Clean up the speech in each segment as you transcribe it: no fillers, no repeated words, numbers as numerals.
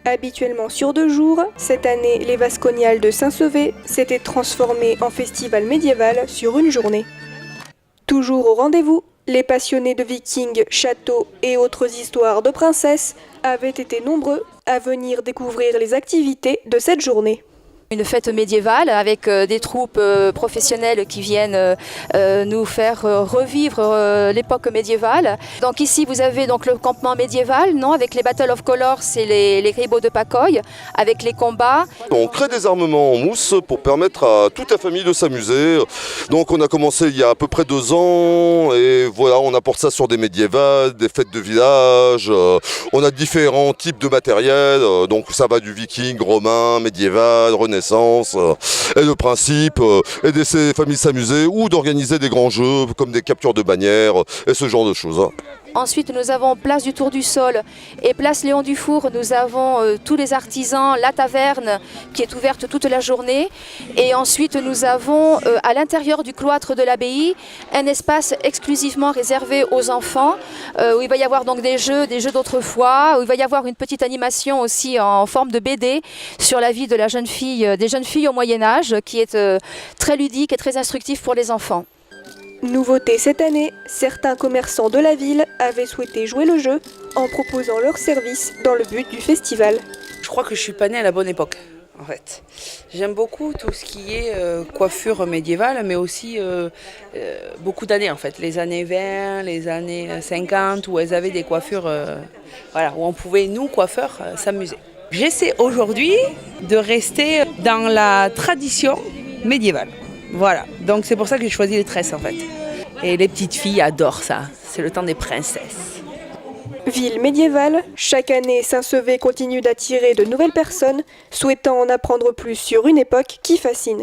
Habituellement sur 2 jours, cette année, les Vasconiales de Saint-Sevé s'étaient transformées en festival médiéval sur une journée. Toujours au rendez-vous, les passionnés de vikings, châteaux et autres histoires de princesses avaient été nombreux à venir découvrir les activités de cette journée. Une fête médiévale avec des troupes professionnelles qui viennent nous faire revivre l'époque médiévale. Donc ici vous avez donc le campement médiéval, non, avec les Battle of Colors et les ribauds de Pacoy, avec les combats. On crée des armements en mousse pour permettre à toute la famille de s'amuser. Donc on a commencé il y a à peu près 2 ans et voilà, on apporte ça sur des médiévales, des fêtes de village. On a différents types de matériel, donc ça va du viking, romain, médiéval, renaissance. Et le principe aider ces familles s'amuser ou d'organiser des grands jeux comme des captures de bannières et ce genre de choses. Ensuite, nous avons place du Tour du Sol et place Léon Dufour. Nous avons tous les artisans, la taverne qui est ouverte toute la journée. Et ensuite, nous avons à l'intérieur du cloître de l'abbaye un espace exclusivement réservé aux enfants où il va y avoir donc des jeux d'autrefois, où il va y avoir une petite animation aussi en forme de BD sur la vie de la jeune fille, des jeunes filles au Moyen-Âge qui est très ludique et très instructif pour les enfants. Nouveauté cette année, certains commerçants de la ville avaient souhaité jouer le jeu en proposant leurs services dans le but du festival. Je crois que je suis pas née à la bonne époque, en fait. J'aime beaucoup tout ce qui est coiffure médiévale, mais aussi beaucoup d'années, en fait. Les années 20, les années 50, où elles avaient des coiffures, voilà, où on pouvait, nous, coiffeurs, s'amuser. J'essaie aujourd'hui de rester dans la tradition médiévale. Voilà, donc c'est pour ça que j'ai choisi les tresses en fait. Et les petites filles adorent ça, c'est le temps des princesses. Ville médiévale, chaque année Saint-Sevé continue d'attirer de nouvelles personnes souhaitant en apprendre plus sur une époque qui fascine.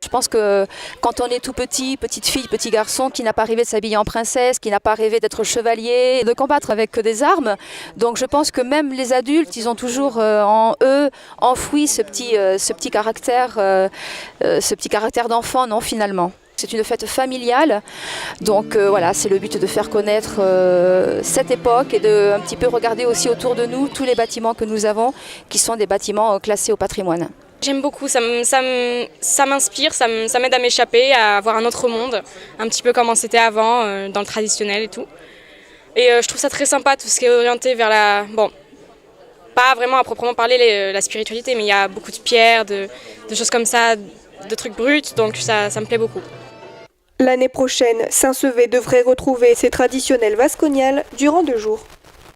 Je pense que quand on est tout petit, petite fille, petit garçon, qui n'a pas rêvé de s'habiller en princesse, qui n'a pas rêvé d'être chevalier, de combattre avec des armes, donc je pense que même les adultes, ils ont toujours en eux enfoui ce petit caractère d'enfant, non, finalement. C'est une fête familiale, donc voilà, c'est le but de faire connaître cette époque et de un petit peu regarder aussi autour de nous tous les bâtiments que nous avons, qui sont des bâtiments classés au patrimoine. J'aime beaucoup, ça m'inspire, ça m'aide à m'échapper, à voir un autre monde, un petit peu comment c'était avant, dans le traditionnel et tout. Et je trouve ça très sympa, tout ce qui est orienté vers la... Bon, pas vraiment à proprement parler la spiritualité, mais il y a beaucoup de pierres, de choses comme ça, de trucs bruts, donc ça me plaît beaucoup. L'année prochaine, Saint-Sevé devrait retrouver ses traditionnelles Vasconiales durant 2 jours.